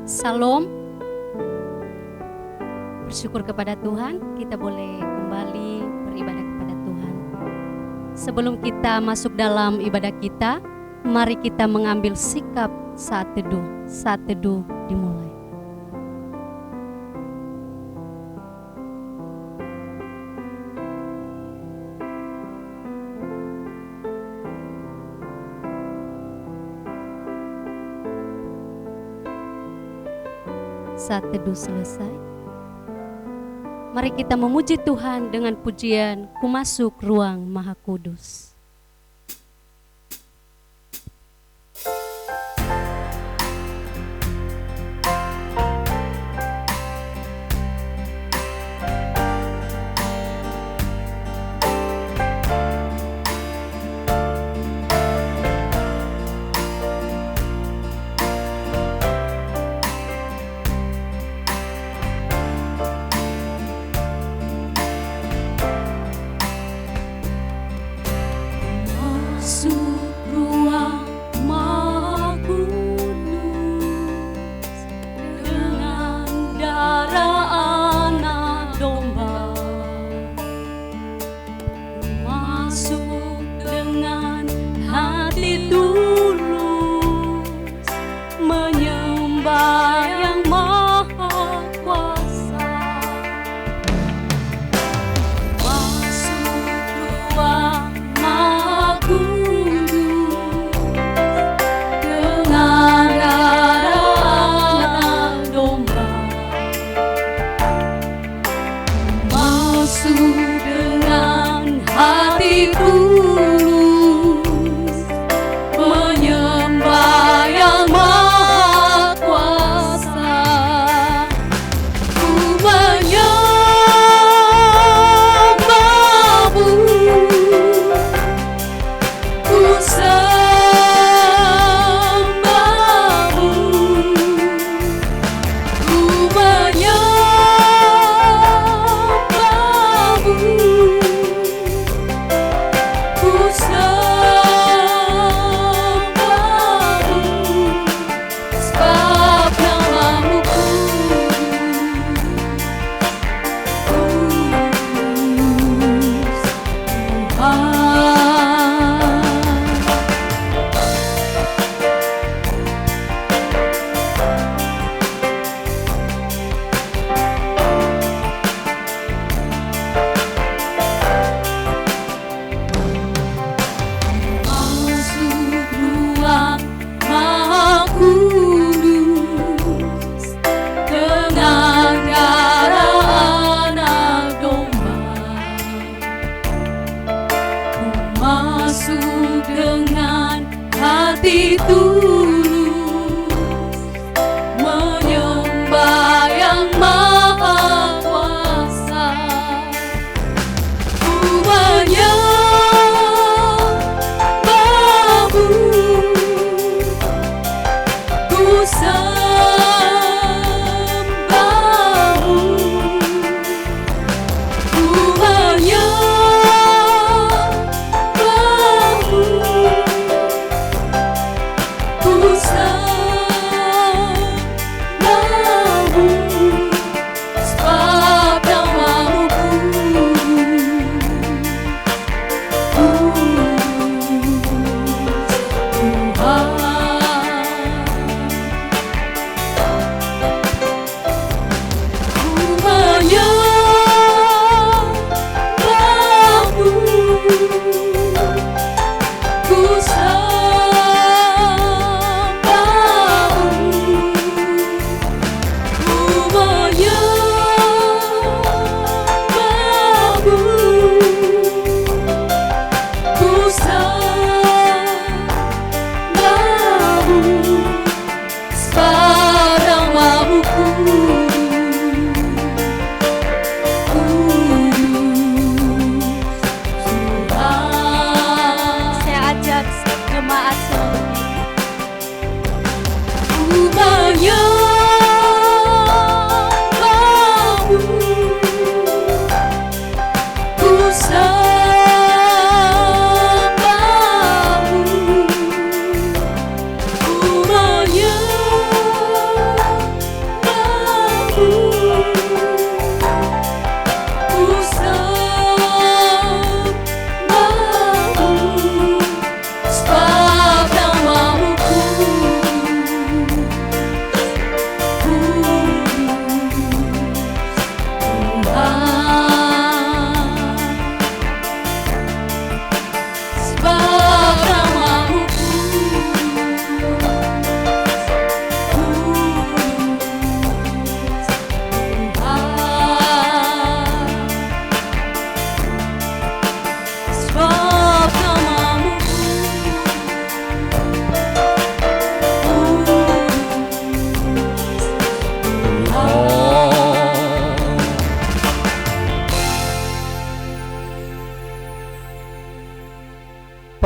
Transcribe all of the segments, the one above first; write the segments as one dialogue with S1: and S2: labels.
S1: Salam. Bersyukur kepada Tuhan, kita boleh kembali beribadah kepada Tuhan. Sebelum kita masuk dalam ibadah kita, mari kita mengambil sikap saat teduh. Saat teduh dimulai. Saat teduh selesai, mari kita memuji Tuhan dengan pujian Ku Masuk Ruang Maha Kudus.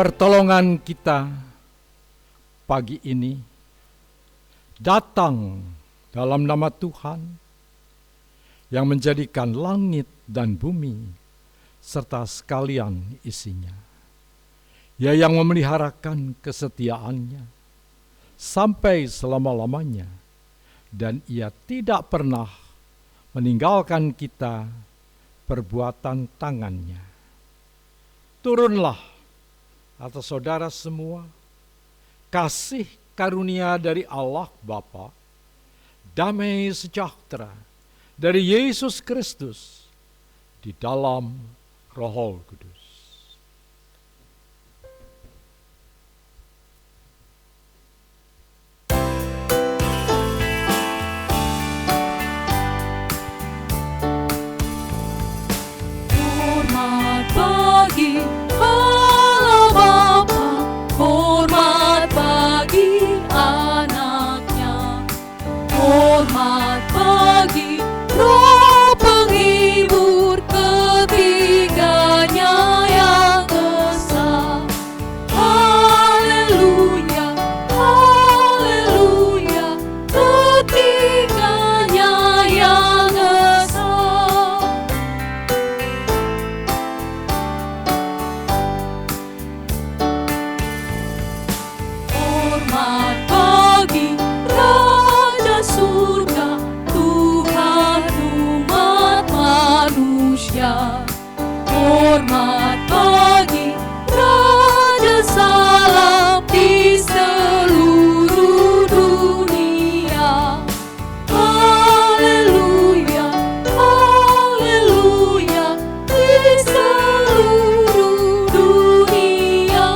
S2: pertolongan kita pagi ini datang dalam nama Tuhan yang menjadikan langit dan bumi serta sekalian isinya. Ia yang memeliharakan kesetiaannya sampai selama-lamanya, dan Ia tidak pernah meninggalkan kita perbuatan tangannya. Turunlah atas saudara semua kasih karunia dari Allah Bapa, damai sejahtera dari Yesus Kristus di dalam Roh Kudus.
S3: Hormat bagi Raja Salam di seluruh dunia. Haleluya, haleluya, di seluruh dunia.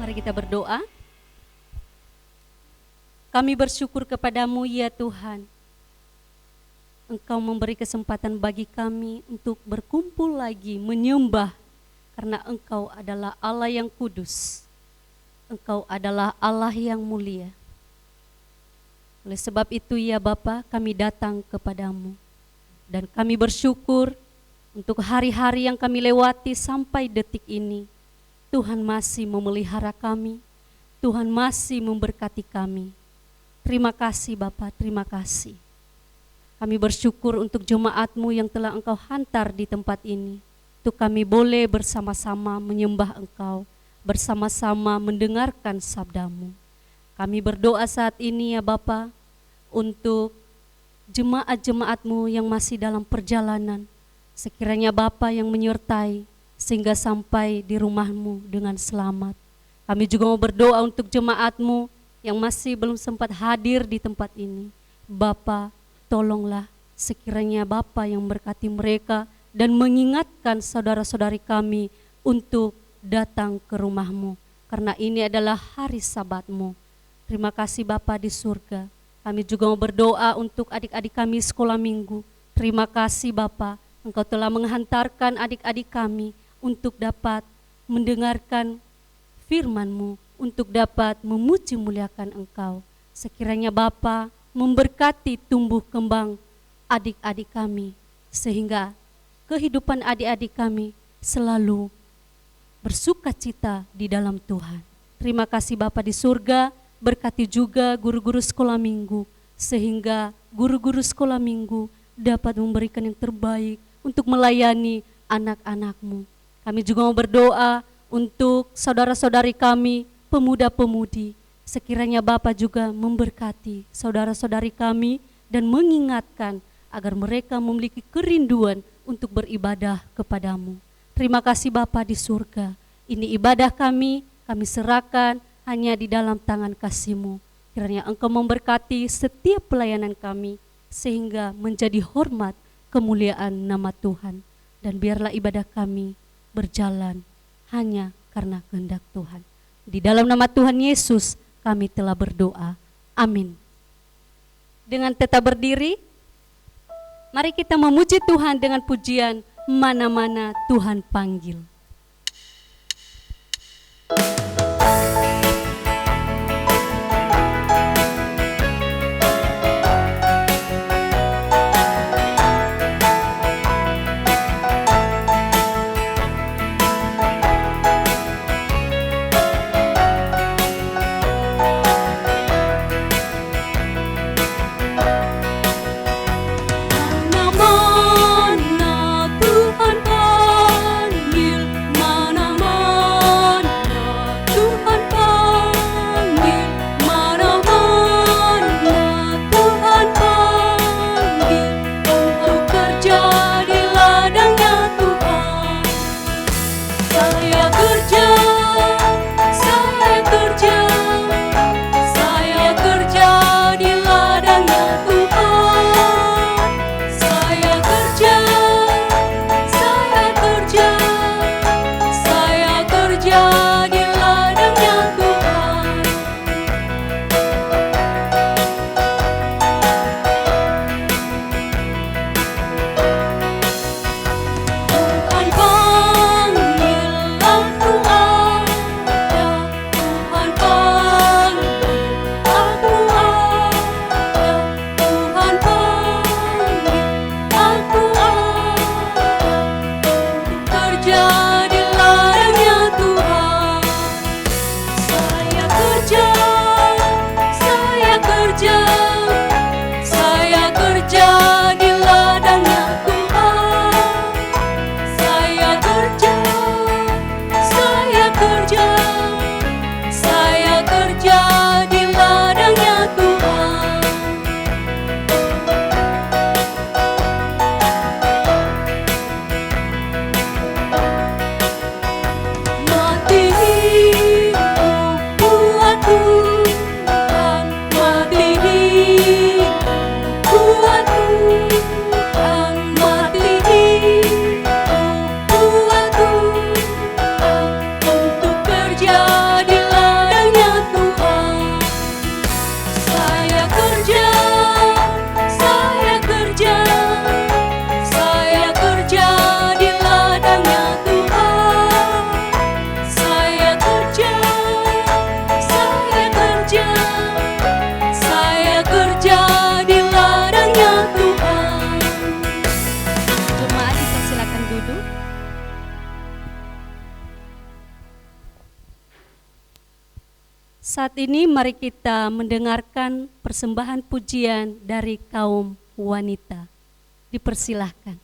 S1: Mari kita berdoa. Kami bersyukur kepadamu ya Tuhan. Engkau memberi kesempatan bagi kami untuk berkumpul lagi menyembah, karena Engkau adalah Allah yang kudus. Engkau adalah Allah yang mulia. Oleh sebab itu ya Bapa, kami datang kepadamu. Dan kami bersyukur untuk hari-hari yang kami lewati sampai detik ini. Tuhan masih memelihara kami. Tuhan masih memberkati kami. Terima kasih Bapa, terima kasih. Kami bersyukur untuk jemaat-Mu yang telah Engkau hantar di tempat ini. Untuk kami boleh bersama-sama menyembah Engkau, bersama-sama mendengarkan sabda-Mu. Kami berdoa saat ini ya Bapa, untuk jemaat-jemaat-Mu yang masih dalam perjalanan. Sekiranya Bapa yang menyertai, sehingga sampai di rumah-Mu dengan selamat. Kami juga mau berdoa untuk jemaat-Mu yang masih belum sempat hadir di tempat ini. Bapa, tolonglah sekiranya Bapa yang berkati mereka dan mengingatkan saudara-saudari kami untuk datang ke rumah-Mu, karena ini adalah hari Sabat-Mu. Terima kasih Bapa di surga. Kami juga mau berdoa untuk adik-adik kami sekolah minggu. Terima kasih Bapa, Engkau telah menghantarkan adik-adik kami untuk dapat mendengarkan firman-Mu, untuk dapat memuji muliakan Engkau. Sekiranya Bapa memberkati tumbuh kembang adik-adik kami, sehingga kehidupan adik-adik kami selalu bersuka cita di dalam Tuhan. Terima kasih Bapa di surga, berkati juga guru-guru sekolah minggu, sehingga guru-guru sekolah minggu dapat memberikan yang terbaik untuk melayani anak-anak-Mu. Kami juga mau berdoa untuk saudara-saudari kami, pemuda-pemudi. Sekiranya Bapa juga memberkati saudara-saudari kami dan mengingatkan agar mereka memiliki kerinduan untuk beribadah kepadamu. Terima kasih Bapa di surga. Ini ibadah kami serahkan hanya di dalam tangan kasih-Mu. Kiranya Engkau memberkati setiap pelayanan kami, sehingga menjadi hormat kemuliaan nama Tuhan. Dan biarlah ibadah kami berjalan hanya karena kehendak Tuhan. Di dalam nama Tuhan Yesus kami telah berdoa. Amin. Dengan tetap berdiri, mari kita memuji Tuhan dengan pujian Mana-mana Tuhan Panggil. Saat ini mari kita mendengarkan persembahan pujian dari kaum wanita. Dipersilahkan.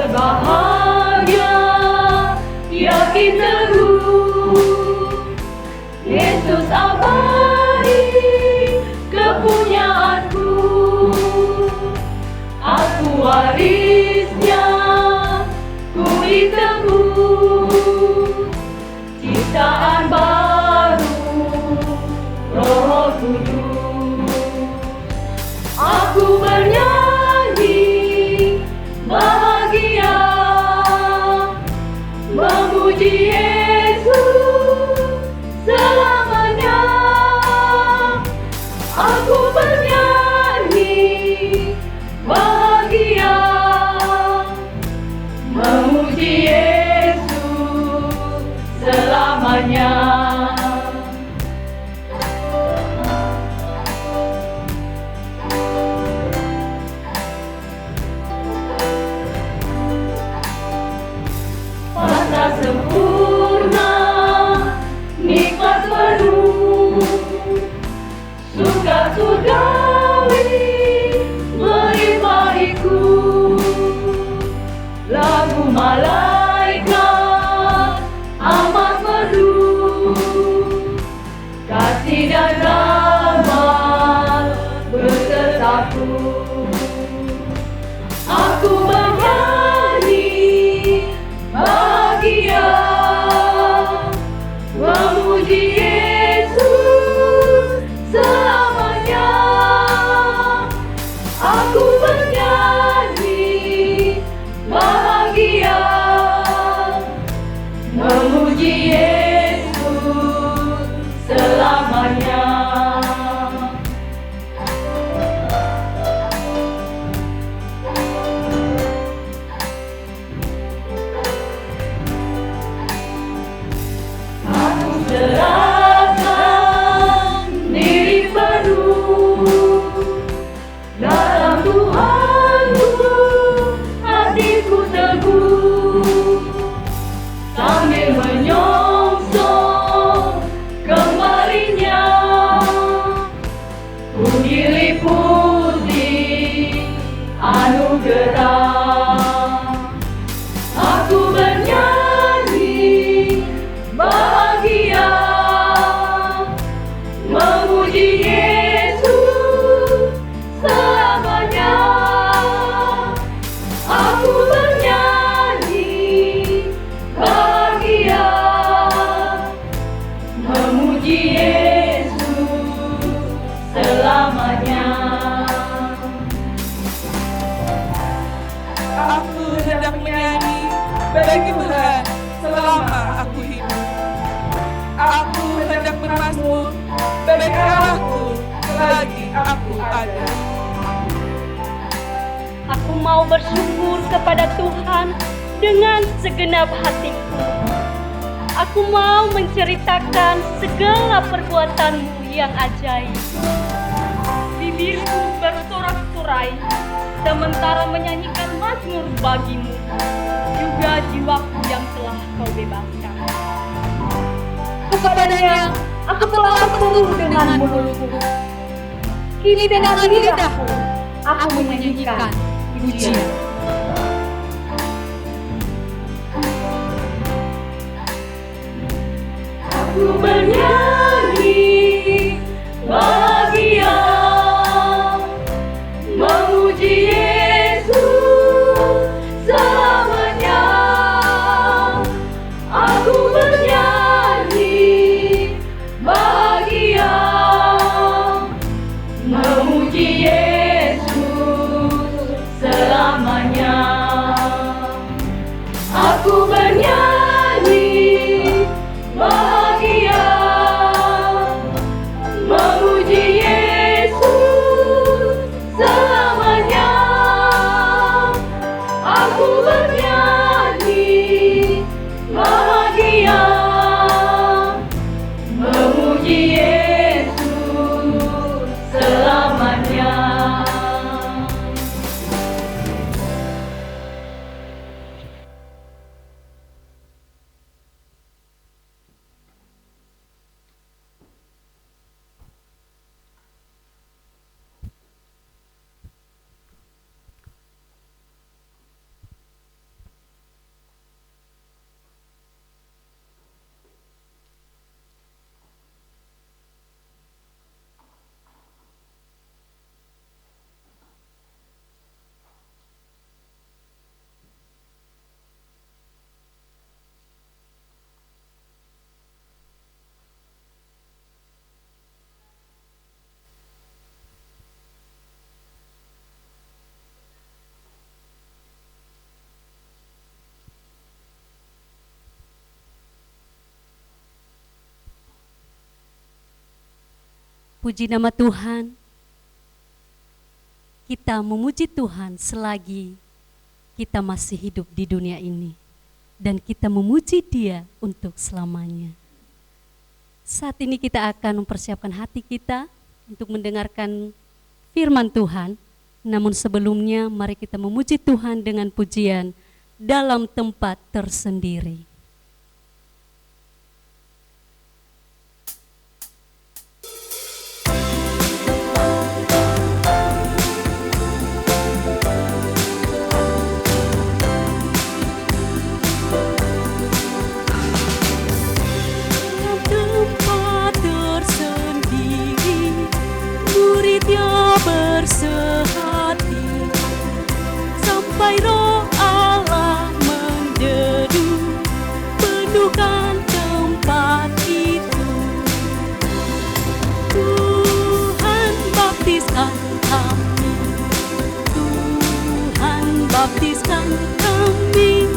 S3: Bahagia, yakin teguh, Yesus abadi kepunyaanku. Aku warisnya, ku ditebus, ciptaan baru, Roh Kudus. Aku bernyanyi bahagia, memuji Yesus selamanya. Aku bernyanyi bahagia, memuji Yesus selamanya.
S4: aku ada.
S3: Aku mau bersyukur kepada Tuhan dengan segenap hatiku. Aku mau menceritakan segala perbuatan-Mu yang ajaib. Bibirku bersorak-sorai sementara menyanyikan mazmur bagi-Mu, juga jiwaku yang telah Kau bebaskan. Kepadanya aku telah berseru dengan mulutku. Kini dengan lidahku aku menyanyikan pujian. Aku bernyanyi bahagia, memuji Yesus selamanya. Aku bernyanyi bahagia, memuji Yesus selamanya. Aku bernyanyi bahagia, memuji Yesus selamanya. Aku bernyanyi bahagia, memuji Yesus selamanya.
S1: Puji nama Tuhan. Kita memuji Tuhan selagi kita masih hidup di dunia ini, dan kita memuji Dia untuk selamanya. Saat ini kita akan mempersiapkan hati kita untuk mendengarkan firman Tuhan. Namun sebelumnya mari kita memuji Tuhan dengan pujian dalam tempat tersendiri.
S5: Bersehati sampai roh Allah mendedu, penuhkan tempat itu. Tuhan baptiskan kami, Tuhan baptiskan kami,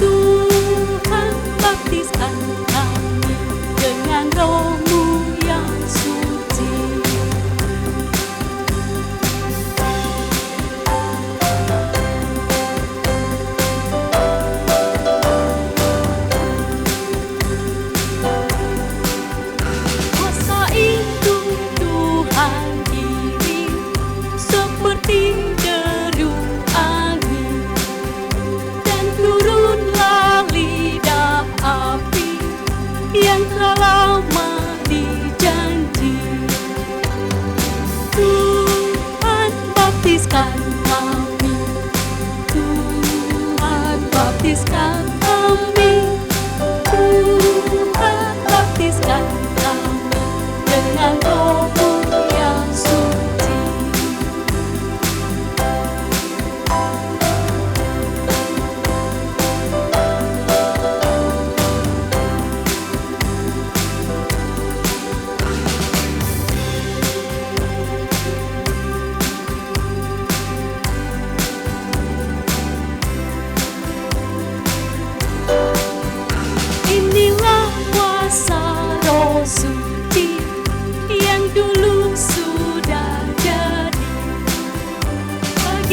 S5: Tuhan baptiskan kami dengan roh-Mu yang suci.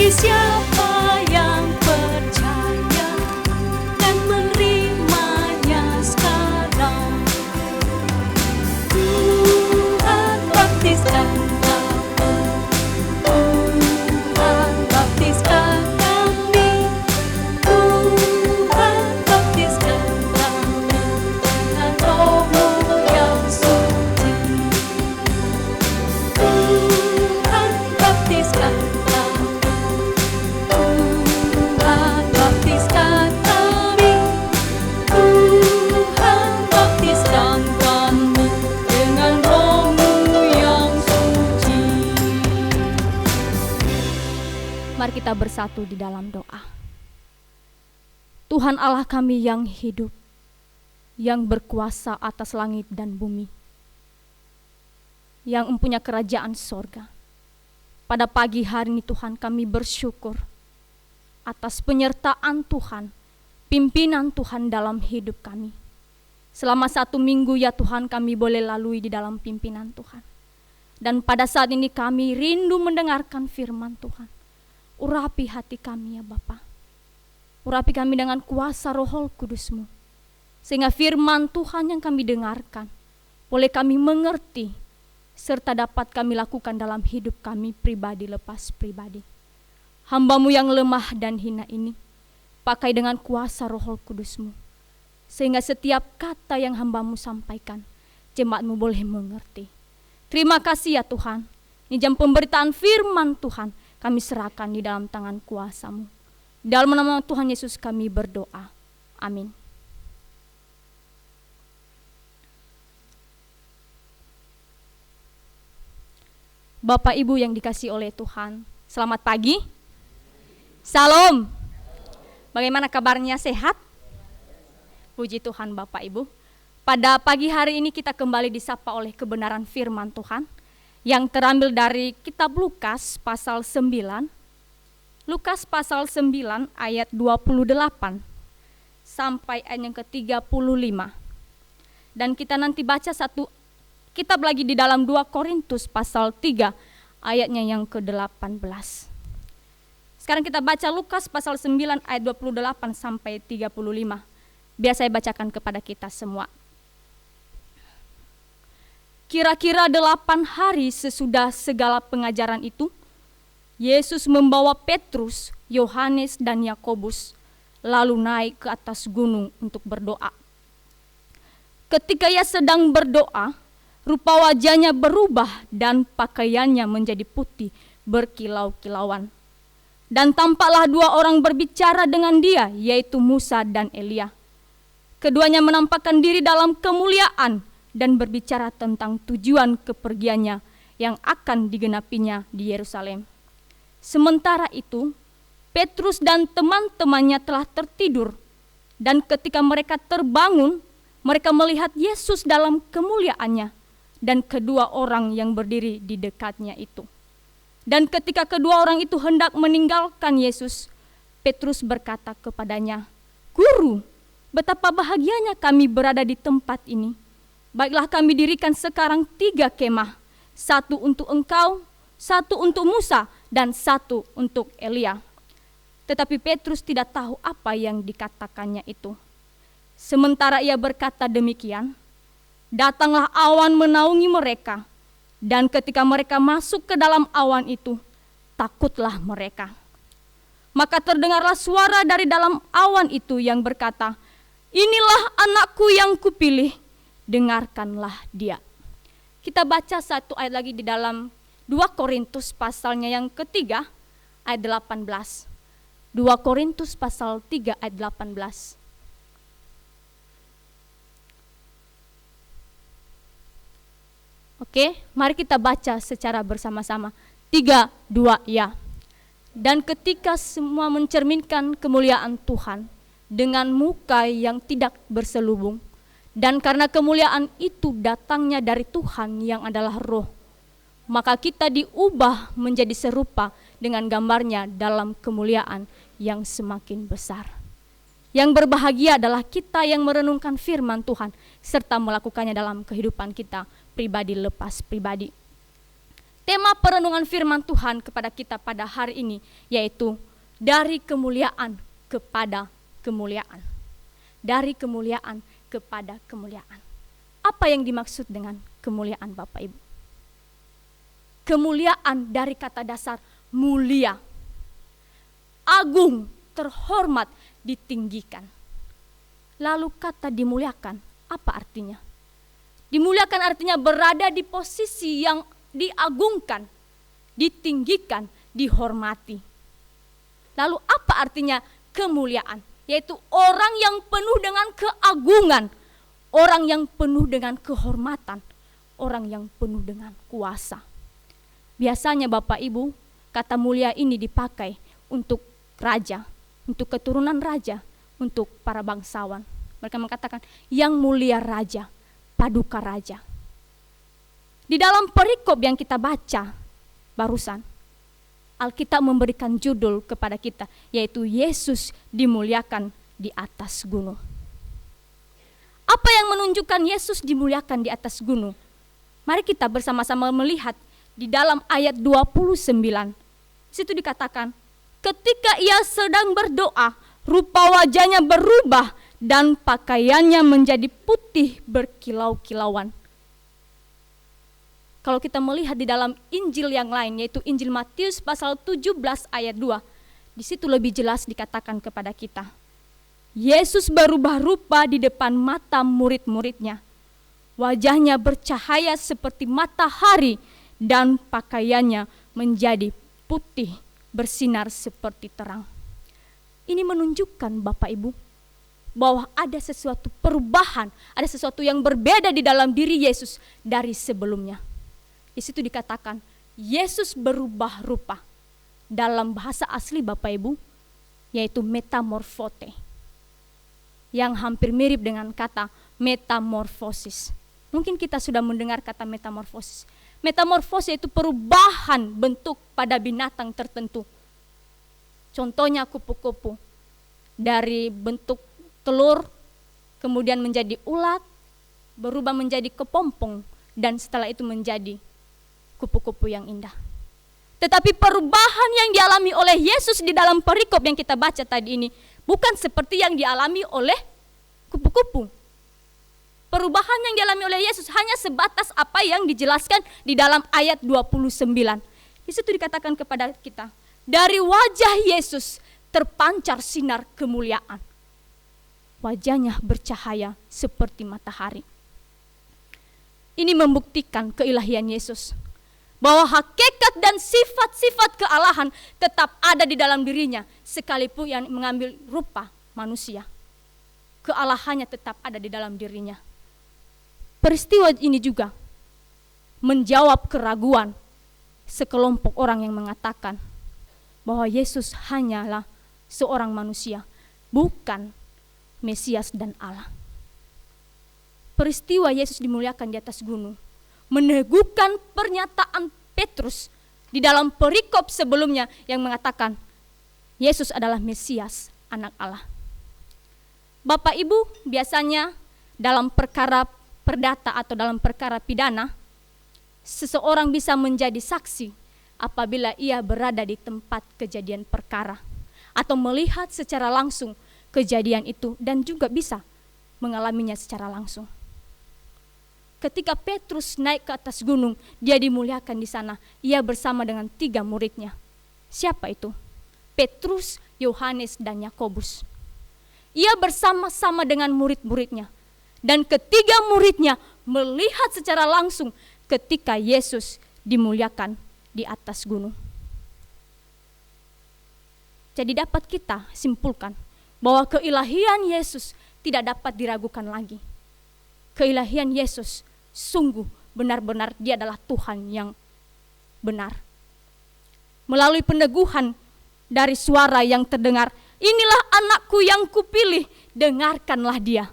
S5: siapa yang percaya dan menerimanya sekarang. Tuhan baptiskan kami, Tuhan baptiskan kami, Tuhan baptiskan kami dengan Roh-Mu yang suci. Tuhan baptiskan kami, Tuhan baptiskan kami, Tuhan baptiskan kami dengan Roh-Mu yang suci. Mari kita bersatu di dalam doa. Tuhan Allah kami yang hidup, yang berkuasa atas langit dan bumi, yang mempunyai kerajaan sorga. Pada pagi hari ini Tuhan, kami bersyukur atas penyertaan Tuhan, pimpinan Tuhan dalam hidup kami. Selama 1 minggu ya Tuhan, kami boleh lalui di dalam pimpinan Tuhan. Dan pada saat ini kami rindu mendengarkan firman Tuhan. Urapi hati kami ya Bapa. Urapi kami dengan kuasa Roh Kudus-Mu. Sehingga firman Tuhan yang kami dengarkan boleh kami mengerti, serta dapat kami lakukan dalam hidup kami pribadi lepas pribadi. Hamba-Mu yang lemah dan hina ini, pakai dengan kuasa Roh Kudus-Mu, sehingga setiap kata yang hamba-Mu sampaikan, jemaat-Mu boleh mengerti. Terima kasih ya Tuhan, ini jam pemberitaan firman Tuhan, kami serahkan di dalam tangan kuasa-Mu. Dalam nama Tuhan Yesus kami berdoa. Amin. Bapak Ibu yang dikasihi oleh Tuhan, selamat pagi. Salam. Bagaimana kabarnya, sehat? Puji Tuhan Bapak Ibu. Pada pagi hari ini kita kembali disapa oleh kebenaran firman Tuhan yang terambil dari kitab Lukas pasal 9. Lukas pasal 9 ayat 28 sampai ayat yang ke-35. Dan kita nanti baca satu kitab lagi di dalam 2 Korintus pasal 3 ayatnya yang ke-18. Sekarang kita baca Lukas pasal 9 ayat 28 sampai 35. Biar saya bacakan kepada kita semua. Kira-kira 8 hari sesudah segala pengajaran itu, Yesus membawa Petrus, Yohanes dan Yakobus lalu naik ke atas gunung untuk berdoa. Ketika ia sedang berdoa, rupa wajahnya berubah dan pakaiannya menjadi putih berkilau-kilauan. Dan tampaklah 2 orang berbicara dengan dia, yaitu Musa dan Elia. Keduanya menampakkan diri dalam kemuliaan dan berbicara tentang tujuan kepergiannya yang akan digenapinya di Yerusalem. Sementara itu, Petrus dan teman-temannya telah tertidur, dan ketika mereka terbangun, mereka melihat Yesus dalam kemuliaannya dan kedua orang yang berdiri di dekatnya itu. Dan ketika kedua orang itu hendak meninggalkan Yesus, Petrus berkata kepadanya, "Guru, betapa bahagianya kami berada di tempat ini. Baiklah kami dirikan sekarang 3 kemah, 1 untuk engkau, 1 untuk Musa, dan 1 untuk Elia." Tetapi Petrus tidak tahu apa yang dikatakannya itu. Sementara ia berkata demikian, datanglah awan menaungi mereka, dan ketika mereka masuk ke dalam awan itu, takutlah mereka. Maka terdengarlah suara dari dalam awan itu yang berkata, "Inilah anakku yang kupilih, dengarkanlah dia." Kita baca satu ayat lagi di dalam 2 Korintus pasalnya yang ketiga ayat 18. 2 Korintus pasal 3 ayat 18. Oke, mari kita baca secara bersama-sama. 3, 2, ya. Dan ketika semua mencerminkan kemuliaan Tuhan dengan muka yang tidak berselubung, dan karena kemuliaan itu datangnya dari Tuhan yang adalah Roh, maka kita diubah menjadi serupa dengan gambarnya dalam kemuliaan yang semakin besar. Yang berbahagia adalah kita yang merenungkan firman Tuhan serta melakukannya dalam kehidupan kita pribadi lepas pribadi. Tema perenungan firman Tuhan kepada kita pada hari ini yaitu dari kemuliaan kepada kemuliaan. Dari kemuliaan kepada kemuliaan. Apa yang dimaksud dengan kemuliaan Bapak Ibu? Kemuliaan dari kata dasar mulia, agung, terhormat, ditinggikan. Lalu kata dimuliakan, apa artinya? Dimuliakan artinya berada di posisi yang diagungkan, ditinggikan, dihormati. Lalu apa artinya kemuliaan? Yaitu orang yang penuh dengan keagungan, orang yang penuh dengan kehormatan, orang yang penuh dengan kuasa. Biasanya Bapak Ibu, kata mulia ini dipakai untuk raja, untuk keturunan raja, untuk para bangsawan. Mereka mengatakan yang mulia raja, paduka raja. Di dalam perikop yang kita baca barusan, Alkitab memberikan judul kepada kita, yaitu Yesus dimuliakan di atas gunung. Apa yang menunjukkan Yesus dimuliakan di atas gunung? Mari kita bersama-sama melihat di dalam ayat 29. Di situ dikatakan, ketika ia sedang berdoa, rupa wajahnya berubah dan pakaiannya menjadi putih berkilau-kilauan. Kalau kita melihat di dalam Injil yang lain, yaitu Injil Matius pasal 17 ayat 2, di situ lebih jelas dikatakan kepada kita, Yesus berubah rupa di depan mata murid-muridnya. Wajahnya bercahaya seperti matahari dan pakaiannya menjadi putih bersinar seperti terang. Ini menunjukkan Bapak Ibu bahwa ada sesuatu perubahan, ada sesuatu yang berbeda di dalam diri Yesus dari sebelumnya. Di situ dikatakan Yesus berubah rupa. Dalam bahasa asli Bapak Ibu yaitu metamorfote, yang hampir mirip dengan kata metamorfosis. Mungkin kita sudah mendengar kata metamorfosis. Metamorfosis itu perubahan bentuk pada binatang tertentu. Contohnya kupu-kupu, dari bentuk telur kemudian menjadi ulat, berubah menjadi kepompong, dan setelah itu menjadi kupu-kupu yang indah. Tetapi perubahan yang dialami oleh Yesus di dalam perikop yang kita baca tadi ini bukan seperti yang dialami oleh kupu-kupu. Perubahan yang dialami oleh Yesus hanya sebatas apa yang dijelaskan di dalam ayat 29. Di situ dikatakan kepada kita, dari wajah Yesus terpancar sinar kemuliaan. Wajahnya bercahaya seperti matahari. Ini membuktikan keilahian Yesus, bahwa hakikat dan sifat-sifat kealahan tetap ada di dalam dirinya, sekalipun yang mengambil rupa manusia. Kealahannya tetap ada di dalam dirinya. Peristiwa ini juga menjawab keraguan sekelompok orang yang mengatakan bahwa Yesus hanyalah seorang manusia, bukan Mesias dan Allah. Peristiwa Yesus dimuliakan di atas gunung meneguhkan pernyataan Petrus di dalam perikop sebelumnya yang mengatakan Yesus adalah Mesias, anak Allah. Bapak Ibu, biasanya dalam perkara perdata atau dalam perkara pidana, seseorang bisa menjadi saksi apabila ia berada di tempat kejadian perkara atau melihat secara langsung kejadian itu dan juga bisa mengalaminya secara langsung. Ketika Petrus naik ke atas gunung, dia dimuliakan di sana. Ia bersama dengan 3 muridnya. Siapa itu? Petrus, Yohanes, dan Yakobus. Ia bersama-sama dengan murid-muridnya. Dan ketiga muridnya melihat secara langsung ketika Yesus dimuliakan di atas gunung. Jadi dapat kita simpulkan bahwa keilahian Yesus tidak dapat diragukan lagi. Keilahian Yesus sungguh benar-benar dia adalah Tuhan yang benar. Melalui peneguhan dari suara yang terdengar, inilah anakku yang kupilih, dengarkanlah dia.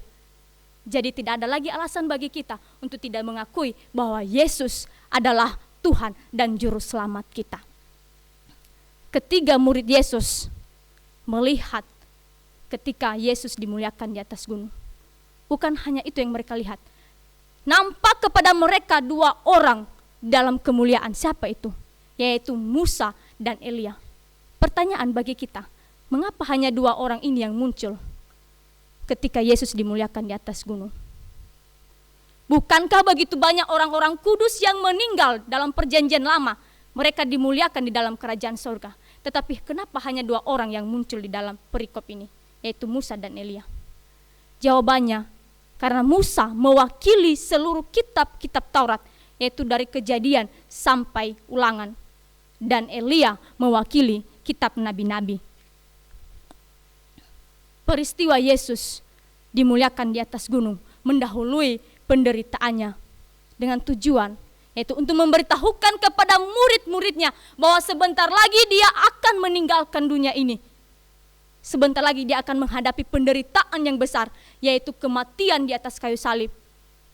S5: Jadi tidak ada lagi alasan bagi kita untuk tidak mengakui bahwa Yesus adalah Tuhan dan Juru Selamat kita. Ketiga murid Yesus melihat ketika Yesus dimuliakan di atas gunung. Bukan hanya itu yang mereka lihat. Nampak kepada mereka 2 orang dalam kemuliaan. Siapa itu? Yaitu Musa dan Elia. Pertanyaan bagi kita, mengapa hanya 2 orang ini yang muncul ketika Yesus dimuliakan di atas gunung? Bukankah begitu banyak orang-orang kudus yang meninggal dalam perjanjian lama, mereka dimuliakan di dalam kerajaan surga? Tetapi kenapa hanya 2 orang yang muncul di dalam perikop ini, yaitu Musa dan Elia? Jawabannya, karena Musa mewakili seluruh kitab-kitab Taurat, yaitu dari Kejadian sampai Ulangan, dan Elia mewakili kitab nabi-nabi. Peristiwa Yesus dimuliakan di atas gunung mendahului penderitaannya dengan tujuan, yaitu untuk memberitahukan kepada murid-muridnya bahwa sebentar lagi dia akan meninggalkan dunia ini. Sebentar lagi dia akan menghadapi penderitaan yang besar, yaitu kematian di atas kayu salib,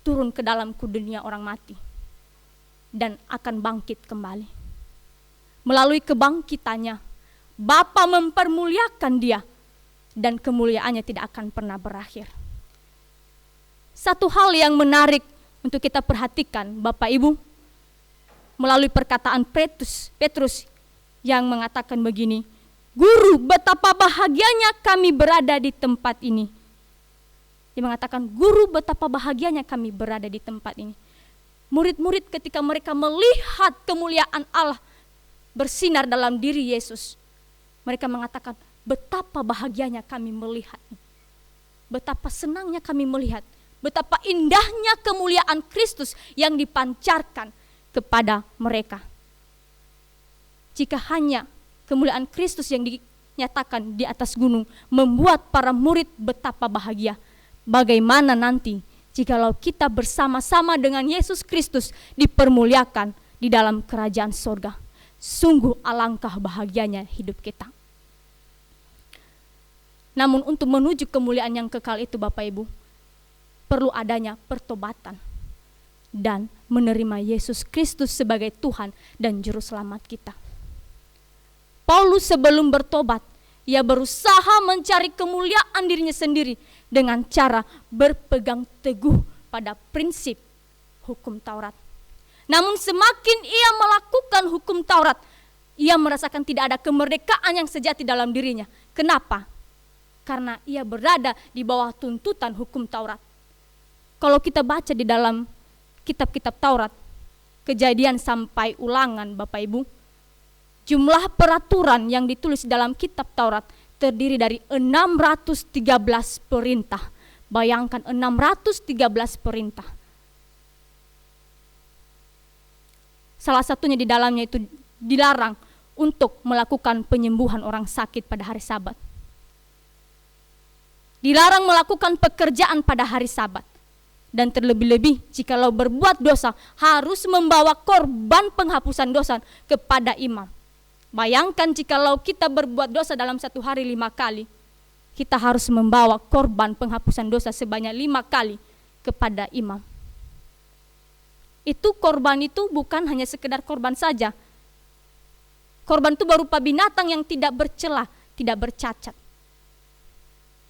S5: turun ke dalam dunia orang mati, dan akan bangkit kembali. Melalui kebangkitannya, Bapa mempermuliakan dia, dan kemuliaannya tidak akan pernah berakhir. Satu hal yang menarik untuk kita perhatikan, Bapak Ibu, melalui perkataan Petrus yang mengatakan begini, "Guru, betapa bahagianya kami berada di tempat ini." Dia mengatakan, "Guru, betapa bahagianya kami berada di tempat ini." Murid-murid ketika mereka melihat kemuliaan Allah bersinar dalam diri Yesus, mereka mengatakan, "Betapa bahagianya kami melihat. Betapa senangnya kami melihat. Betapa indahnya kemuliaan Kristus yang dipancarkan kepada mereka." Jika hanya kemuliaan Kristus yang dinyatakan di atas gunung membuat para murid betapa bahagia, bagaimana nanti jikalau kita bersama-sama dengan Yesus Kristus dipermuliakan di dalam kerajaan surga? Sungguh alangkah bahagianya hidup kita. Namun untuk menuju kemuliaan yang kekal itu, Bapak Ibu, perlu adanya pertobatan dan menerima Yesus Kristus sebagai Tuhan dan Juru Selamat kita. Paulus sebelum bertobat, ia berusaha mencari kemuliaan dirinya sendiri dengan cara berpegang teguh pada prinsip hukum Taurat. Namun semakin ia melakukan hukum Taurat, ia merasakan tidak ada kemerdekaan yang sejati dalam dirinya. Kenapa? Karena ia berada di bawah tuntutan hukum Taurat. Kalau kita baca di dalam kitab-kitab Taurat, Kejadian sampai Ulangan, Bapak Ibu, jumlah peraturan yang ditulis dalam kitab Taurat terdiri dari 613 perintah. Bayangkan 613 perintah. Salah satunya di dalamnya itu dilarang untuk melakukan penyembuhan orang sakit pada hari Sabat. Dilarang melakukan pekerjaan pada hari Sabat. Dan terlebih-lebih jikalau berbuat dosa harus membawa korban penghapusan dosa kepada imam. Bayangkan jikalau kita berbuat dosa dalam satu hari 5 kali, kita harus membawa korban penghapusan dosa sebanyak 5 kali kepada imam. Itu korban itu bukan hanya sekedar korban saja. Korban itu berupa binatang yang tidak bercela, tidak bercacat.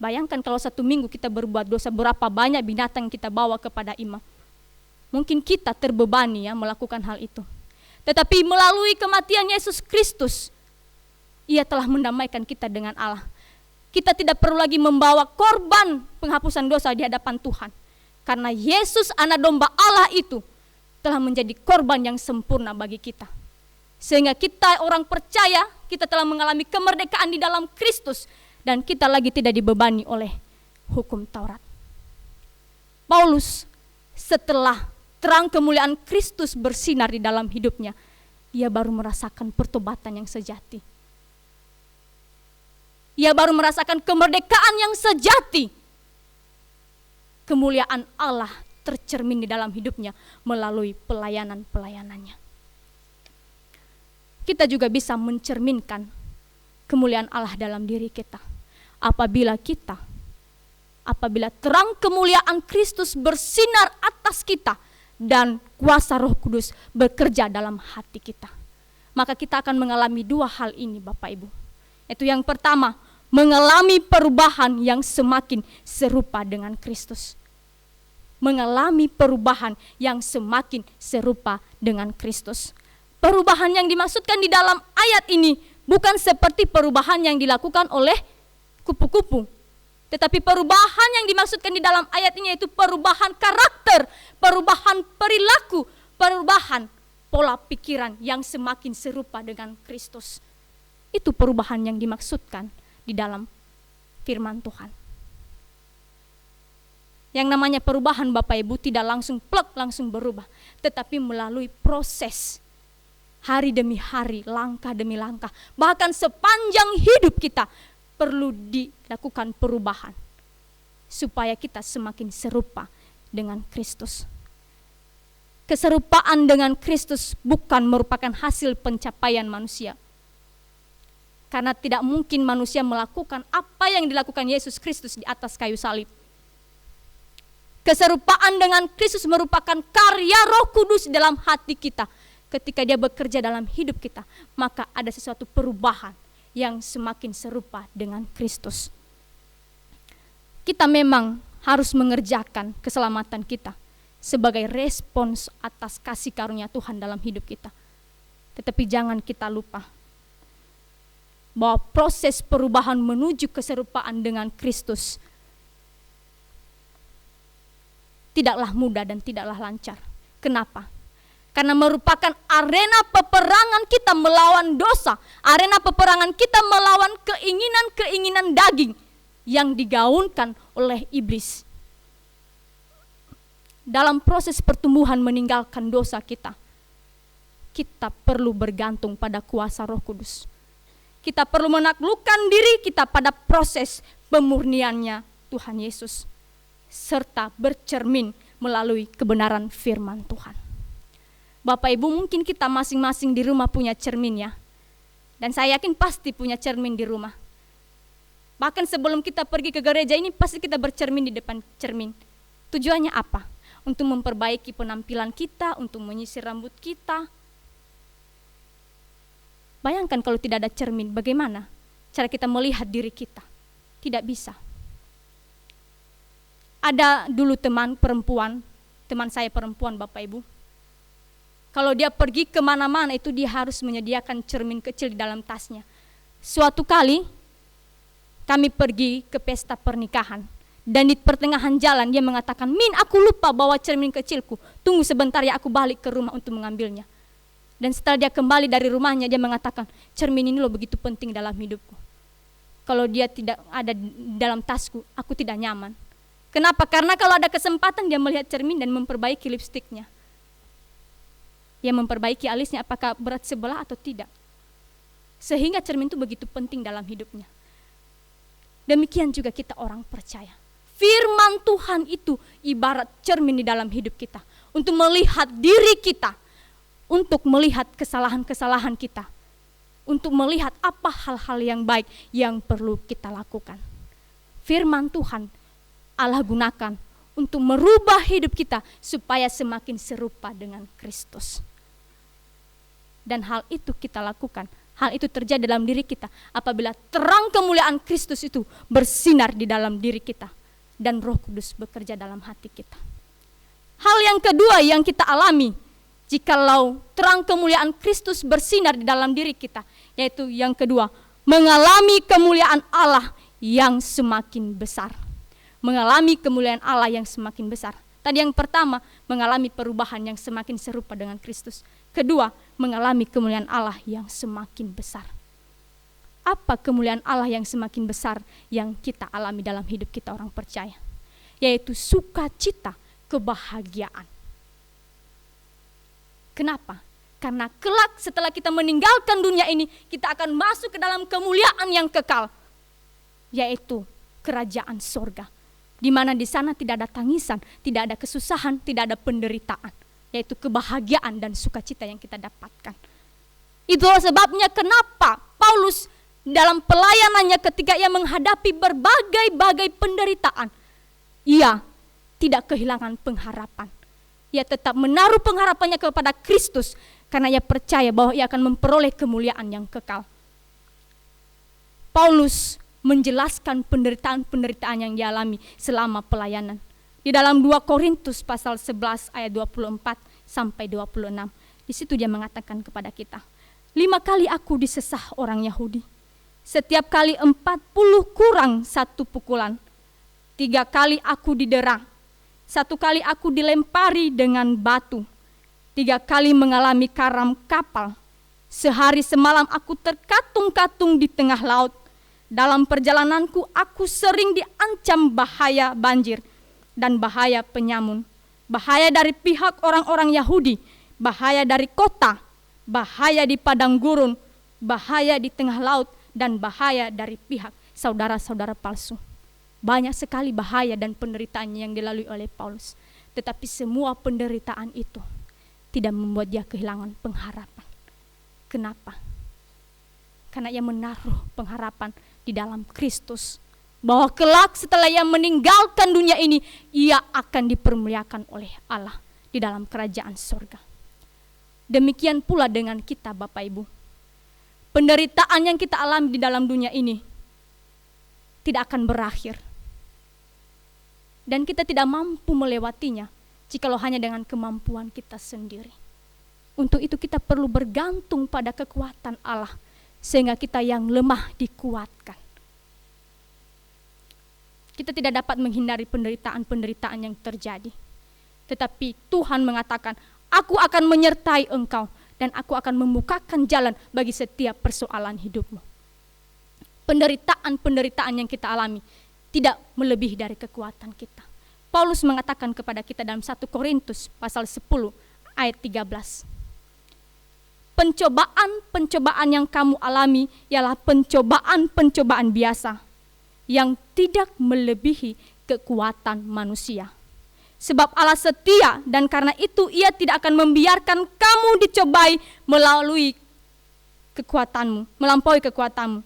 S5: Bayangkan kalau 1 minggu kita berbuat dosa, berapa banyak binatang yang kita bawa kepada imam. Mungkin kita terbebani ya melakukan hal itu. Tetapi melalui kematian Yesus Kristus, ia telah mendamaikan kita dengan Allah. Kita tidak perlu lagi membawa korban penghapusan dosa di hadapan Tuhan. Karena Yesus anak domba Allah itu telah menjadi korban yang sempurna bagi kita. Sehingga kita orang percaya, kita telah mengalami kemerdekaan di dalam Kristus. Dan kita lagi tidak dibebani oleh hukum Taurat. Paulus setelah terang kemuliaan Kristus bersinar di dalam hidupnya, ia baru merasakan pertobatan yang sejati. Ia baru merasakan kemerdekaan yang sejati. Kemuliaan Allah tercermin di dalam hidupnya melalui pelayanan-pelayanannya. Kita juga bisa mencerminkan kemuliaan Allah dalam diri kita. Apabila terang kemuliaan Kristus bersinar atas kita dan kuasa Roh Kudus bekerja dalam hati kita, maka kita akan mengalami 2 hal ini, Bapak Ibu. Itu yang pertama, mengalami perubahan yang semakin serupa dengan Kristus. mengalami perubahan yang semakin serupa dengan Kristus. Perubahan yang dimaksudkan di dalam ayat ini bukan seperti perubahan yang dilakukan oleh kupu-kupu, tetapi perubahan yang dimaksudkan di dalam ayat ini yaitu perubahan karakter, perubahan perilaku, perubahan pola pikiran yang semakin serupa dengan Kristus. Itu perubahan yang dimaksudkan di dalam firman Tuhan. Yang namanya perubahan Bapak Ibu tidak langsung plek langsung berubah, tetapi melalui proses hari demi hari, langkah demi langkah, bahkan sepanjang hidup kita perlu dilakukan perubahan supaya kita semakin serupa dengan Kristus. Keserupaan dengan Kristus bukan merupakan hasil pencapaian manusia. Karena tidak mungkin manusia melakukan apa yang dilakukan Yesus Kristus di atas kayu salib. Keserupaan dengan Kristus merupakan karya Roh Kudus dalam hati kita. Ketika Dia bekerja dalam hidup kita, maka ada sesuatu perubahan yang semakin serupa dengan Kristus. Kita memang harus mengerjakan keselamatan kita sebagai respons atas kasih karunia Tuhan dalam hidup kita. Tetapi jangan kita lupa bahwa proses perubahan menuju keserupaan dengan Kristus tidaklah mudah dan tidaklah lancar. Kenapa? Karena merupakan arena peperangan kita melawan dosa, arena peperangan kita melawan keinginan-keinginan daging yang digaungkan oleh iblis. Dalam proses pertumbuhan meninggalkan dosa kita perlu bergantung pada kuasa Roh Kudus. Kita perlu menaklukkan diri kita pada proses pemurniannya Tuhan Yesus, serta bercermin melalui kebenaran firman Tuhan. Bapak Ibu, mungkin kita masing-masing di rumah punya cermin ya. Dan saya yakin pasti punya cermin di rumah. Bahkan sebelum kita pergi ke gereja ini pasti kita bercermin di depan cermin. Tujuannya apa? Untuk memperbaiki penampilan kita, untuk menyisir rambut kita. Bayangkan kalau tidak ada cermin, bagaimana cara kita melihat diri kita? Tidak bisa. Ada dulu teman saya perempuan Bapak Ibu. Kalau dia pergi kemana-mana itu dia harus menyediakan cermin kecil di dalam tasnya. Suatu kali kami pergi ke pesta pernikahan. Dan di pertengahan jalan dia mengatakan, "Min, aku lupa bawa cermin kecilku. Tunggu sebentar ya, aku balik ke rumah untuk mengambilnya." Dan setelah dia kembali dari rumahnya dia mengatakan, "Cermin ini loh begitu penting dalam hidupku. Kalau dia tidak ada dalam tasku, aku tidak nyaman." Kenapa? Karena kalau ada kesempatan dia melihat cermin dan memperbaiki lipstiknya. Dia memperbaiki alisnya apakah berat sebelah atau tidak. Sehingga cermin itu begitu penting dalam hidupnya. Demikian juga kita orang percaya. Firman Tuhan itu ibarat cermin di dalam hidup kita. Untuk melihat diri kita. Untuk melihat kesalahan-kesalahan kita. Untuk melihat apa hal-hal yang baik yang perlu kita lakukan. Firman Tuhan Allah gunakan untuk merubah hidup kita supaya semakin serupa dengan Kristus. Dan hal itu kita lakukan. Hal itu terjadi dalam diri kita apabila terang kemuliaan Kristus itu bersinar di dalam diri kita dan Roh Kudus bekerja dalam hati kita. Hal yang kedua yang kita alami jikalau terang kemuliaan Kristus bersinar di dalam diri kita, yaitu yang kedua, mengalami kemuliaan Allah yang semakin besar. Mengalami kemuliaan Allah yang semakin besar. Tadi yang pertama, mengalami perubahan yang semakin serupa dengan Kristus. Kedua, mengalami kemuliaan Allah yang semakin besar. Apa kemuliaan Allah yang semakin besar yang kita alami dalam hidup kita orang percaya? Yaitu sukacita, kebahagiaan. Kenapa? Karena kelak setelah kita meninggalkan dunia ini, kita akan masuk ke dalam kemuliaan yang kekal. Yaitu kerajaan sorga. Di mana di sana tidak ada tangisan, tidak ada kesusahan, tidak ada penderitaan, yaitu kebahagiaan dan sukacita yang kita dapatkan. Itulah sebabnya kenapa Paulus dalam pelayanannya ketika ia menghadapi berbagai penderitaan, ia tidak kehilangan pengharapan. Ia tetap menaruh pengharapannya kepada Kristus karena ia percaya bahwa ia akan memperoleh kemuliaan yang kekal. Paulus menjelaskan penderitaan-penderitaan yang dialami selama pelayanan. Di dalam 2 Korintus pasal 11 ayat 24 sampai 26. Di situ dia mengatakan kepada kita, 5 kali aku disesah orang Yahudi. Setiap kali 40 kurang 1 pukulan. 3 kali aku didera. 1 kali aku dilempari dengan batu. 3 kali mengalami karam kapal. Sehari semalam aku terkatung-katung di tengah laut. Dalam perjalananku aku sering diancam bahaya banjir dan bahaya penyamun. Bahaya dari pihak orang-orang Yahudi, bahaya dari kota, bahaya di padang gurun, bahaya di tengah laut, dan bahaya dari pihak saudara-saudara palsu. Banyak sekali bahaya dan penderitaan yang dilalui oleh Paulus. Tetapi semua penderitaan itu tidak membuat dia kehilangan pengharapan. Kenapa? Karena ia menaruh pengharapan di dalam Kristus. Bahwa kelak setelah ia meninggalkan dunia ini, ia akan dipermuliakan oleh Allah di dalam kerajaan surga. Demikian pula dengan kita Bapak Ibu. Penderitaan yang kita alami di dalam dunia ini tidak akan berakhir. Dan kita tidak mampu melewatinya jikalau hanya dengan kemampuan kita sendiri. Untuk itu kita perlu bergantung pada kekuatan Allah, sehingga kita yang lemah dikuatkan. Kita tidak dapat menghindari penderitaan-penderitaan yang terjadi. Tetapi Tuhan mengatakan, aku akan menyertai engkau dan aku akan membukakan jalan bagi setiap persoalan hidupmu. Penderitaan-penderitaan yang kita alami tidak melebihi dari kekuatan kita. Paulus mengatakan kepada kita dalam 1 Korintus pasal 10 ayat 13. Pencobaan-pencobaan yang kamu alami ialah pencobaan-pencobaan biasa yang tidak melebihi kekuatan manusia. Sebab Allah setia dan karena itu ia tidak akan membiarkan kamu dicobai melampaui kekuatanmu.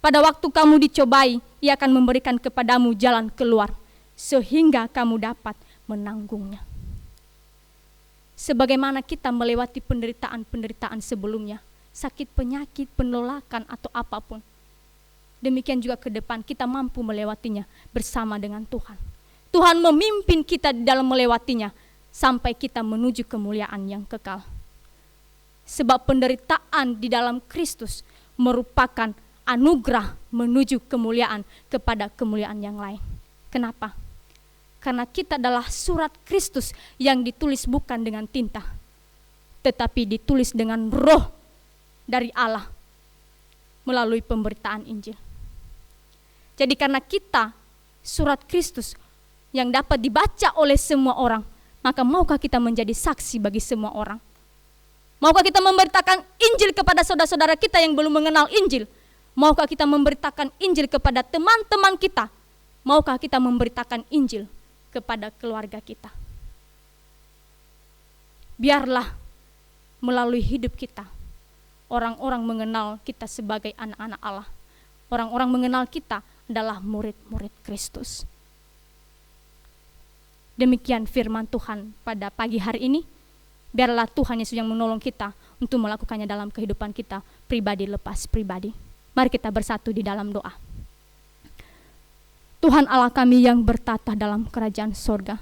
S5: Pada waktu kamu dicobai, ia akan memberikan kepadamu jalan keluar sehingga kamu dapat menanggungnya. Sebagaimana kita melewati penderitaan-penderitaan sebelumnya, sakit penyakit, penolakan atau apapun, demikian juga ke depan kita mampu melewatinya bersama dengan Tuhan. Tuhan memimpin kita di dalam melewatinya sampai kita menuju kemuliaan yang kekal. Sebab penderitaan di dalam Kristus merupakan anugerah menuju kemuliaan kepada kemuliaan yang lain. Kenapa? Karena kita adalah surat Kristus yang ditulis bukan dengan tinta, tetapi ditulis dengan roh dari Allah melalui pemberitaan Injil. Jadi karena kita surat Kristus yang dapat dibaca oleh semua orang, maka maukah kita menjadi saksi bagi semua orang? Maukah kita memberitakan Injil kepada saudara-saudara kita yang belum mengenal Injil? Maukah kita memberitakan Injil kepada teman-teman kita? Maukah kita memberitakan Injil kepada keluarga kita? Biarlah melalui hidup kita orang-orang mengenal kita sebagai anak-anak Allah. Orang-orang mengenal kita adalah murid-murid Kristus. Demikian firman Tuhan pada pagi hari ini. Biarlah Tuhan Yesus yang menolong kita untuk melakukannya dalam kehidupan kita pribadi lepas pribadi. Mari kita bersatu di dalam doa. Tuhan Allah kami yang bertata dalam kerajaan sorga,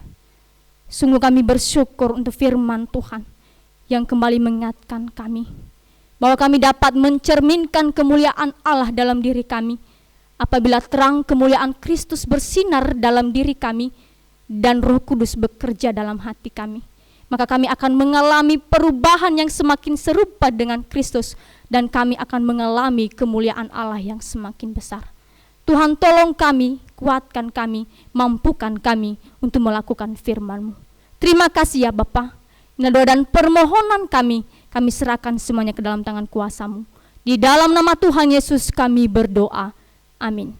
S5: sungguh kami bersyukur untuk firman Tuhan yang kembali mengingatkan kami bahwa kami dapat mencerminkan kemuliaan Allah dalam diri kami apabila terang kemuliaan Kristus bersinar dalam diri kami dan Roh Kudus bekerja dalam hati kami. Maka kami akan mengalami perubahan yang semakin serupa dengan Kristus dan kami akan mengalami kemuliaan Allah yang semakin besar. Tuhan tolong kami, kuatkan kami, mampukan kami untuk melakukan firman-Mu. Terima kasih ya Bapa. Ini doa dan permohonan kami serahkan semuanya ke dalam tangan kuasa-Mu. Di dalam nama Tuhan Yesus kami berdoa. Amin.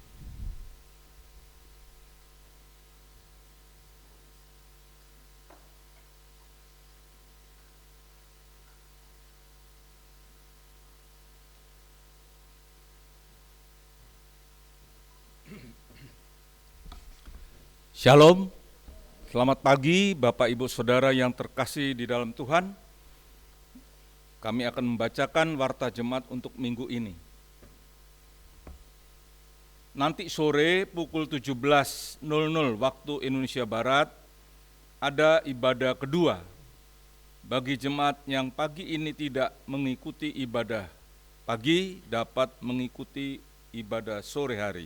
S4: Shalom, selamat pagi Bapak Ibu Saudara yang terkasih di dalam Tuhan. Kami akan membacakan warta jemaat untuk minggu ini. Nanti sore pukul 17.00 waktu Indonesia Barat, ada ibadah kedua. Bagi jemaat yang pagi ini tidak mengikuti ibadah pagi, dapat mengikuti ibadah sore hari.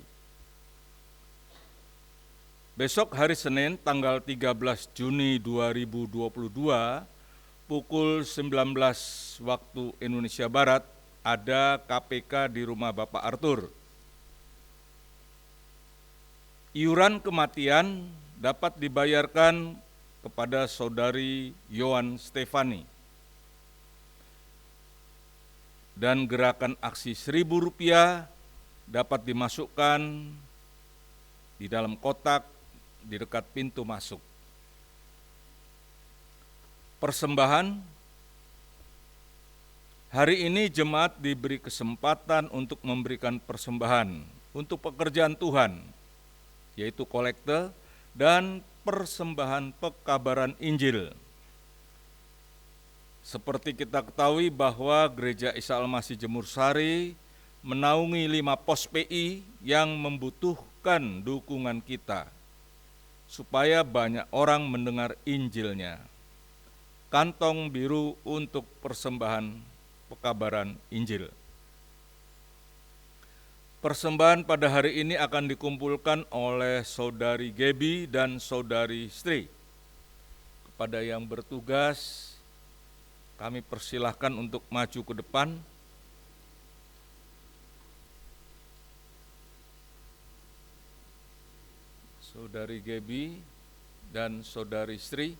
S4: Besok hari Senin tanggal 13 Juni 2022 pukul 19 waktu Indonesia Barat ada KPK di rumah Bapak Arthur. Iuran kematian dapat dibayarkan kepada saudari Yohan Stefani. Dan gerakan aksi Rp1.000 dapat dimasukkan di dalam kotak di dekat pintu masuk. Persembahan, hari ini jemaat diberi kesempatan untuk memberikan persembahan untuk pekerjaan Tuhan, yaitu kolekte dan persembahan pekabaran Injil. Seperti kita ketahui bahwa Gereja Isa Al-Masih Jemur Sari menaungi 5 pos PI yang membutuhkan dukungan kita, supaya banyak orang mendengar Injilnya. Kantong biru untuk persembahan pekabaran Injil. Persembahan pada hari ini akan dikumpulkan oleh saudari Gebi dan saudari Sri. Kepada yang bertugas, kami persilahkan untuk maju ke depan. Saudari Gebi dan saudari Sri.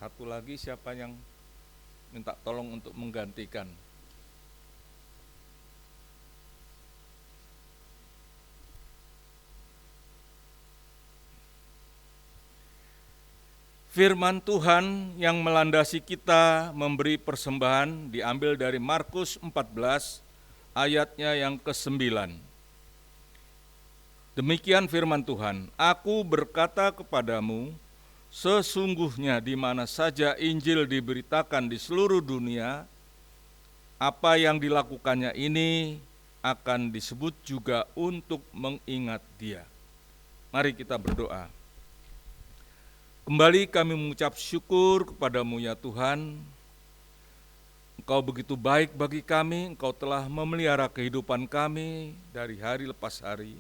S4: Satu lagi, siapa yang minta tolong untuk menggantikan? Firman Tuhan yang melandasi kita memberi persembahan diambil dari Markus 14 ayatnya yang ke-9. Demikian firman Tuhan, "Aku berkata kepadamu, sesungguhnya di mana saja Injil diberitakan di seluruh dunia, apa yang dilakukannya ini akan disebut juga untuk mengingat Dia." Mari kita berdoa. Kembali kami mengucap syukur kepadamu ya Tuhan. Engkau begitu baik bagi kami, Engkau telah memelihara kehidupan kami dari hari lepas hari.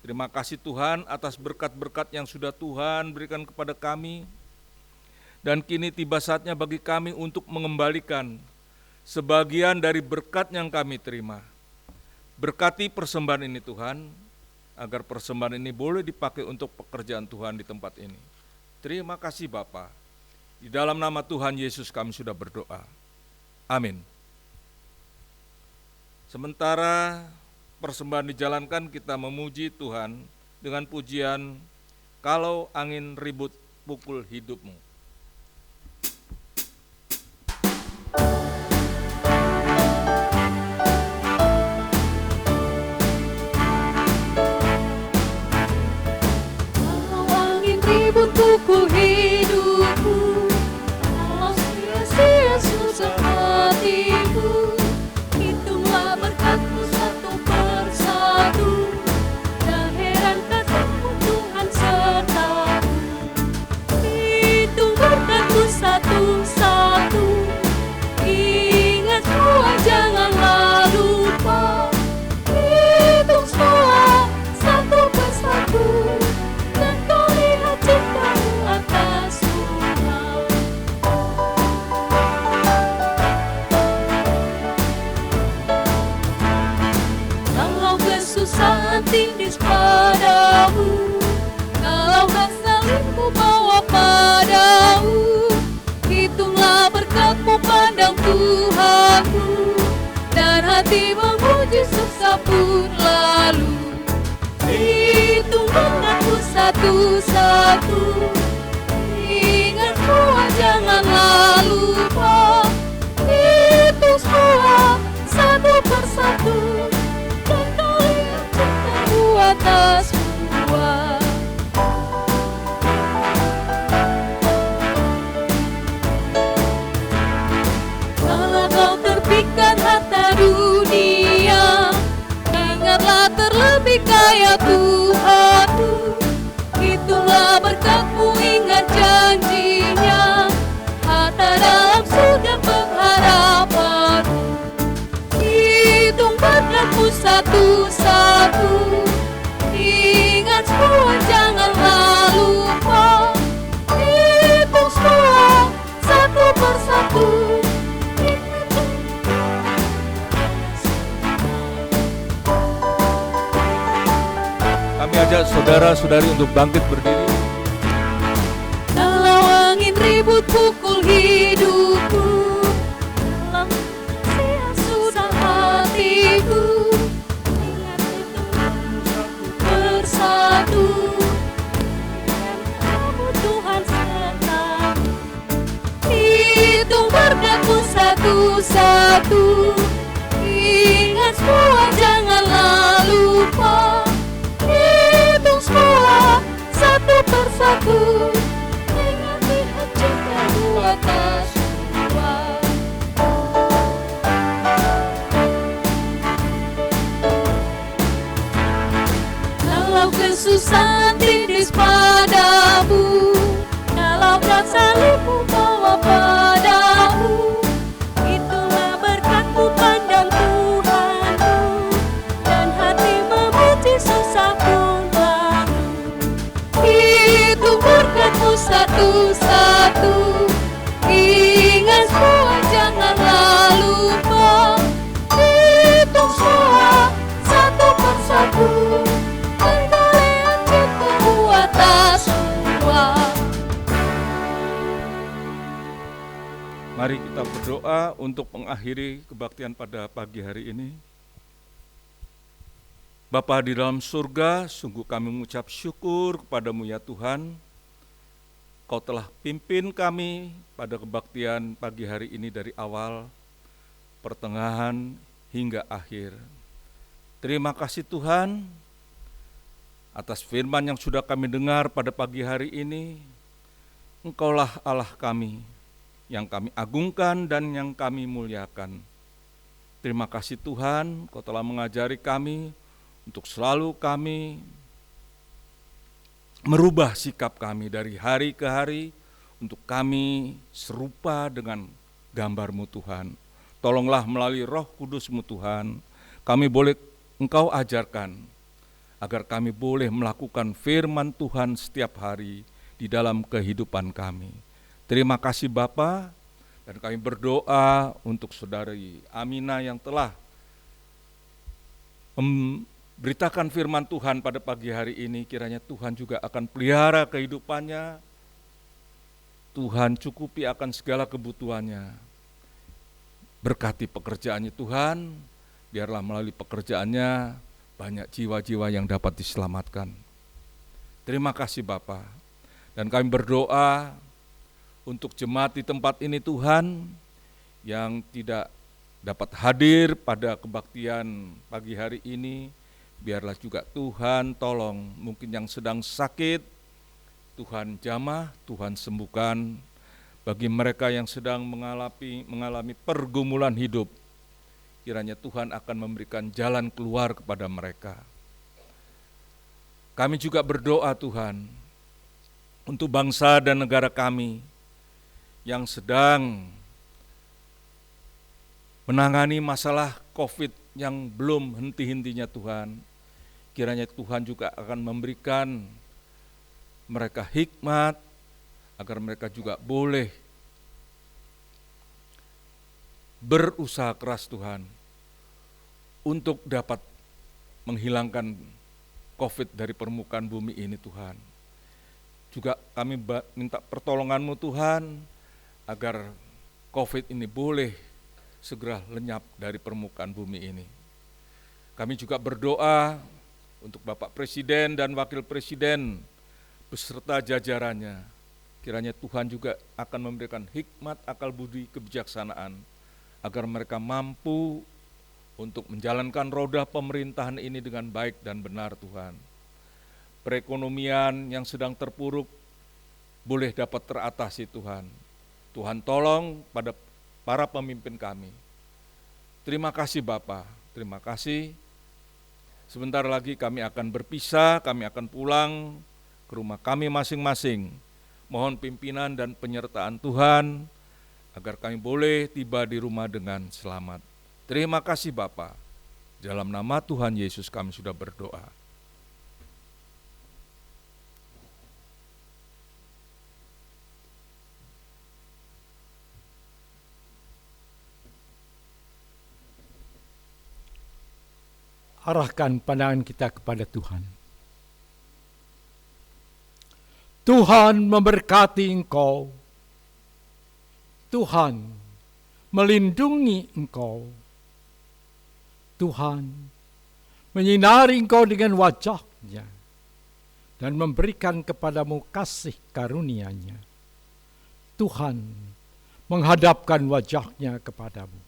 S4: Terima kasih Tuhan atas berkat-berkat yang sudah Tuhan berikan kepada kami. Dan kini tiba saatnya bagi kami untuk mengembalikan sebagian dari berkat yang kami terima. Berkati persembahan ini Tuhan, agar persembahan ini boleh dipakai untuk pekerjaan Tuhan di tempat ini. Terima kasih Bapa. Di dalam nama Tuhan Yesus kami sudah berdoa. Amin. Sementara persembahan dijalankan, kita memuji Tuhan dengan pujian "Kalau Angin Ribut Pukul Hidupmu".
S5: Pukul hidupku, kalau sia-sia susah hatiku, hitunglah berkatmu satu persatu, dan heran kasih-Mu Tuhan sertaku. Hitung berkatmu satu-satu, ingat semua janganlah lupa. Hitung semua satu persatu, dan kau lihat cinta-Mu atas surau. Kalau kesusahan tindih padamu, kalau kesalibmu bawa padamu, hitunglah berkat-Mu pandang Tuhanku, dan hati memuji susah pun lalu. Hitung berkat-Mu satu-satu, ingat semua janganlah lupa. Hitung semua satu persatu, dan kau lihat cinta-Mu atas semua. Kalau kau terpikat harta dunia,
S4: saudara-saudari untuk bangkit berdiri.
S1: Kalau angin ribut pukul hidupku, dalam sia susah hatiku, ingat itu bersatu, dengan kamu Tuhan sertaku. Hitung berkatmu satu-satu, ingat semua janganlah lupa. Hitung semua satu persatu, ingat lihat cintamu atas semua. Kalau kesusahan tindis padamu, kalau berat salibmu bawa padamu, itulah berkatmu pandang Tuhanmu, dan hati memuji susah pun lalu. Itu berkatmu satu-satu, ingat semua janganlah lupa. Hitung semua satu persatu, pergaulan cintamu atas semua.
S4: Mari kita berdoa untuk mengakhiri kebaktian pada pagi hari ini. Bapa di dalam surga, sungguh kami mengucap syukur kepadamu ya Tuhan. Kau telah pimpin kami pada kebaktian pagi hari ini dari awal, pertengahan, hingga akhir. Terima kasih Tuhan atas firman yang sudah kami dengar pada pagi hari ini. Engkaulah Allah kami, yang kami agungkan dan yang kami muliakan. Terima kasih Tuhan, Kau telah mengajari kami untuk selalu kami merubah sikap kami dari hari ke hari untuk kami serupa dengan gambar-Mu Tuhan. Tolonglah melalui Roh Kudus-Mu Tuhan, kami boleh Engkau ajarkan agar kami boleh melakukan firman Tuhan setiap hari di dalam kehidupan kami. Terima kasih Bapa, dan kami berdoa untuk saudari Amina yang telah beritakan firman Tuhan pada pagi hari ini. Kiranya Tuhan juga akan pelihara kehidupannya, Tuhan cukupi akan segala kebutuhannya. Berkati pekerjaannya Tuhan, biarlah melalui pekerjaannya banyak jiwa-jiwa yang dapat diselamatkan. Terima kasih Bapa, dan kami berdoa untuk jemaat di tempat ini Tuhan, yang tidak dapat hadir pada kebaktian pagi hari ini. Biarlah juga Tuhan tolong, mungkin yang sedang sakit, Tuhan jamah, Tuhan sembuhkan. Bagi mereka yang sedang mengalami pergumulan hidup, kiranya Tuhan akan memberikan jalan keluar kepada mereka. Kami juga berdoa Tuhan, untuk bangsa dan negara kami yang sedang menangani masalah COVID yang belum henti-hentinya Tuhan. Kiranya Tuhan juga akan memberikan mereka hikmat, agar mereka juga boleh berusaha keras Tuhan, untuk dapat menghilangkan COVID dari permukaan bumi ini Tuhan. Juga kami minta pertolongan-Mu Tuhan, agar COVID ini boleh segera lenyap dari permukaan bumi ini. Kami juga berdoa untuk Bapak Presiden dan Wakil Presiden beserta jajarannya. Kiranya Tuhan juga akan memberikan hikmat, akal budi, kebijaksanaan, agar mereka mampu untuk menjalankan roda pemerintahan ini dengan baik dan benar Tuhan. Perekonomian yang sedang terpuruk boleh dapat teratasi Tuhan. Tuhan tolong pada para pemimpin kami. Terima kasih Bapa, terima kasih. Sebentar lagi kami akan berpisah, kami akan pulang ke rumah kami masing-masing. Mohon pimpinan dan penyertaan Tuhan, agar kami boleh tiba di rumah dengan selamat. Terima kasih Bapa. Dalam nama Tuhan Yesus kami sudah berdoa.
S2: Arahkan pandangan kita kepada Tuhan. Tuhan memberkati engkau. Tuhan melindungi engkau. Tuhan menyinari engkau dengan wajah-Nya dan memberikan kepadamu kasih karunia-Nya. Tuhan menghadapkan wajah-Nya kepadamu,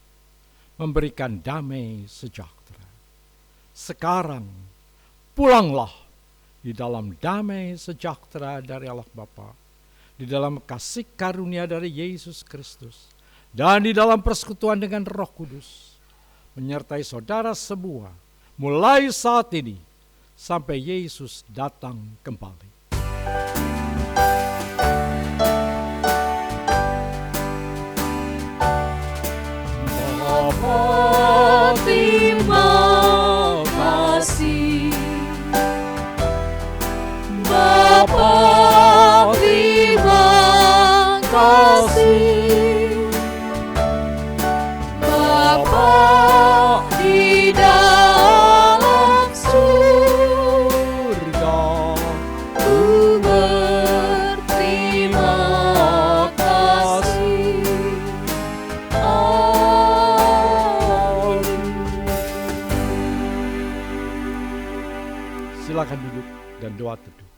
S2: memberikan damai sejahtera. Sekarang pulanglah di dalam damai sejahtera dari Allah Bapa, di dalam kasih karunia dari Yesus Kristus, dan di dalam persekutuan dengan Roh Kudus, menyertai saudara semua, mulai saat ini sampai Yesus datang kembali.
S5: Bapa, terima kasih. Bapa, terima kasih. Bapa di dalam surga, ku berterima kasih.
S2: Silakan duduk dan doa teduh.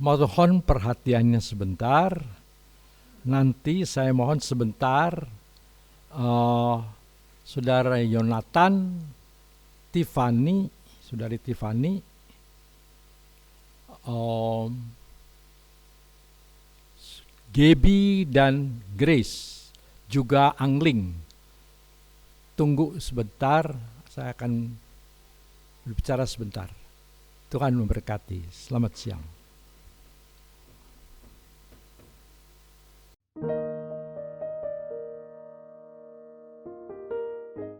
S2: Mohon perhatiannya sebentar. Nanti saya mohon sebentar, Saudara Yonatan, Tiffany, Saudari Tiffany, Gaby dan Grace, juga Angling. Tunggu sebentar, saya akan berbicara sebentar. Tuhan memberkati. Selamat siang.